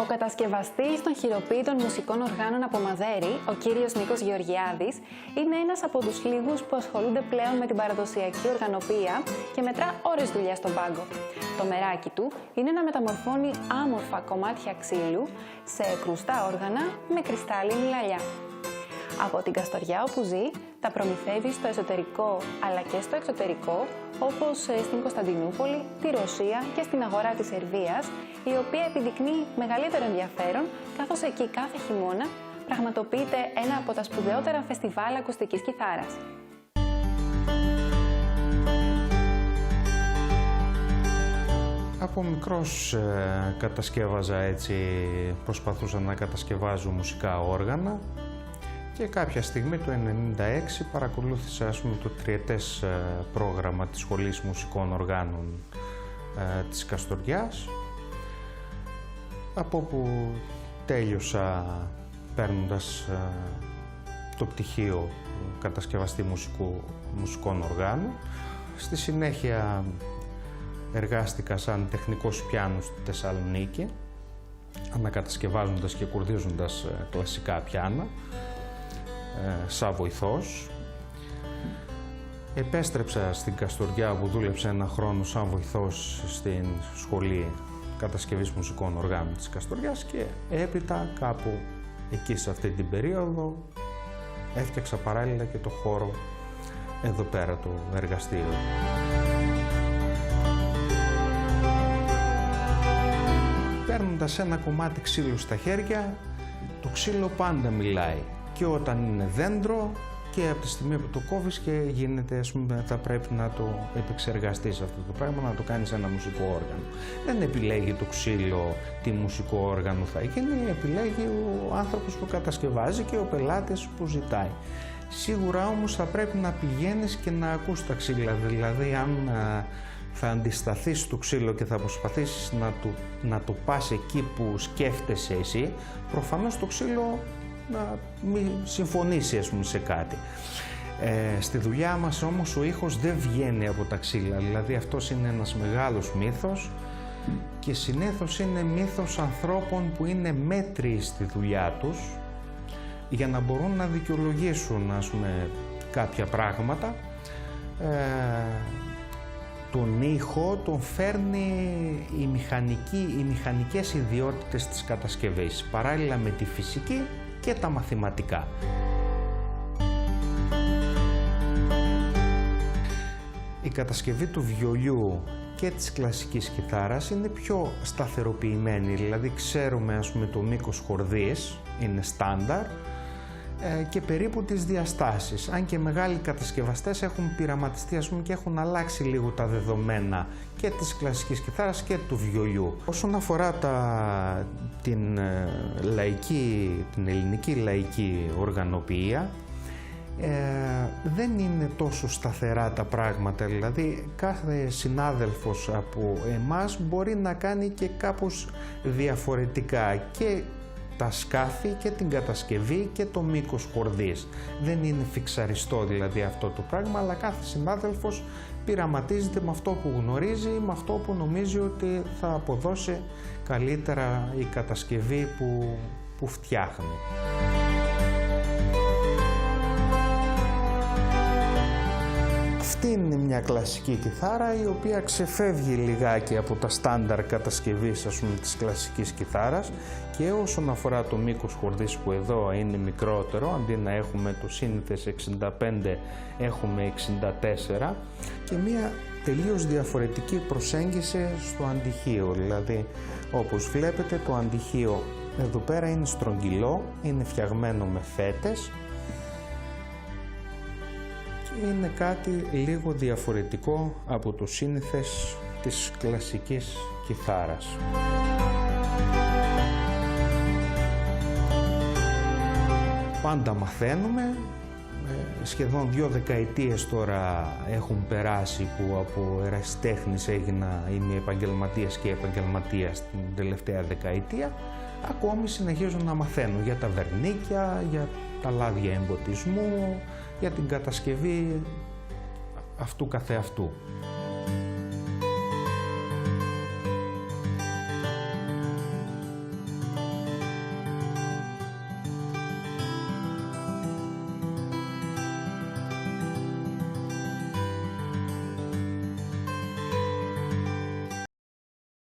Ο κατασκευαστής των χειροποίητων μουσικών οργάνων από Μαδέρι, ο κύριος Νίκος Γεωργιάδης, είναι ένας από τους λίγους που ασχολούνται πλέον με την παραδοσιακή οργανοποίεια και μετρά ώρες δουλειά στον πάγκο. Το μεράκι του είναι να μεταμορφώνει άμορφα κομμάτια ξύλου σε κρουστά όργανα με κρυστάλλινη λαλιά. Από την Καστοριά όπου ζει, τα προμηθεύει στο εσωτερικό αλλά και στο εξωτερικό, όπως στην Κωνσταντινούπολη, τη Ρωσία και στην αγορά της Σερβίας, η οποία επιδεικνύει μεγαλύτερο ενδιαφέρον, καθώς εκεί κάθε χειμώνα πραγματοποιείται ένα από τα σπουδαιότερα φεστιβάλ ακουστικής κιθάρας. Από μικρός κατασκεύαζα έτσι, προσπαθούσα να κατασκευάζω μουσικά όργανα και κάποια στιγμή το 1996 παρακολούθησα το τριετές πρόγραμμα της Σχολής Μουσικών Οργάνων της Καστοριάς, από όπου τέλειωσα παίρνοντας το πτυχίο κατασκευαστή μουσικών οργάνων. Στη συνέχεια εργάστηκα σαν τεχνικός πιάνου στη Θεσσαλονίκη, ανακατασκευάζοντας και κουρδίζοντας κλασικά πιάνα, σαν βοηθός. Επέστρεψα στην Καστοριά που δούλεψα ένα χρόνο σαν βοηθός στην Σχολή Κατασκευής Μουσικών Οργάνων της Καστοριάς και έπειτα κάπου εκεί σε αυτή την περίοδο έφτιαξα παράλληλα και το χώρο εδώ πέρα, το εργαστήριο. Παίρνοντας ένα κομμάτι ξύλου στα χέρια, το ξύλο πάντα μιλάει και όταν είναι δέντρο και από τη στιγμή που το κόβεις και γίνεται, θα πρέπει να το επεξεργαστείς αυτό το πράγμα, να το κάνεις ένα μουσικό όργανο. Δεν επιλέγει το ξύλο τι μουσικό όργανο θα γίνει, επιλέγει ο άνθρωπος που κατασκευάζει και ο πελάτης που ζητάει. Σίγουρα όμως θα πρέπει να πηγαίνεις και να ακούς τα ξύλα, δηλαδή αν θα αντισταθείς στο ξύλο και θα προσπαθήσεις να το πας εκεί που σκέφτεσαι εσύ, προφανώς το ξύλο να μην συμφωνήσει σε κάτι. Στη δουλειά μας όμως ο ήχος δεν βγαίνει από τα ξύλα, δηλαδή αυτός είναι ένας μεγάλος μύθος και συνήθως είναι μύθος ανθρώπων που είναι μέτριοι στη δουλειά τους για να μπορούν να δικαιολογήσουν κάποια πράγματα. Τον ήχο τον φέρνει οι μηχανικές ιδιότητες της κατασκευής, παράλληλα με τη φυσική και τα μαθηματικά. Η κατασκευή του βιολιού και της κλασικής κιθάρας είναι πιο σταθεροποιημένη, δηλαδή ξέρουμε το μήκος χορδής, είναι στάνταρ, και περίπου τις διαστάσεις. Αν και μεγάλοι κατασκευαστές έχουν πειραματιστεί και έχουν αλλάξει λίγο τα δεδομένα και της κλασικής κιθάρας και του βιολιού. Όσον αφορά την ελληνική λαϊκή οργανοποιία, δεν είναι τόσο σταθερά τα πράγματα, δηλαδή κάθε συνάδελφος από εμάς μπορεί να κάνει και κάπως διαφορετικά και τα σκάφη και την κατασκευή και το μήκος χορδής. Δεν είναι φιξαριστό δηλαδή αυτό το πράγμα, αλλά κάθε συνάδελφος πειραματίζεται με αυτό που γνωρίζει, με αυτό που νομίζει ότι θα αποδώσει καλύτερα η κατασκευή που φτιάχνει. Αυτή είναι μια κλασική κιθάρα η οποία ξεφεύγει λιγάκι από τα στάνταρ κατασκευής της κλασικής κιθάρας και όσον αφορά το μήκος χορδής που εδώ είναι μικρότερο, αντί να έχουμε το σύνηθες 65 έχουμε 64 και μια τελείως διαφορετική προσέγγιση στο αντυχείο, δηλαδή όπως βλέπετε το αντυχείο εδώ πέρα είναι στρογγυλό, είναι φτιαγμένο με φέτες. Είναι κάτι λίγο διαφορετικό από το σύνηθες της κλασικής κιθάρας. Πάντα μαθαίνουμε, σχεδόν 2 δεκαετίες τώρα έχουν περάσει που από ερασιτέχνης είμαι επαγγελματίας και επαγγελματίας την τελευταία δεκαετία. Ακόμη συνεχίζω να μαθαίνω για τα βερνίκια, για τα λάδια εμποτισμού, για την κατασκευή αυτού καθεαυτού.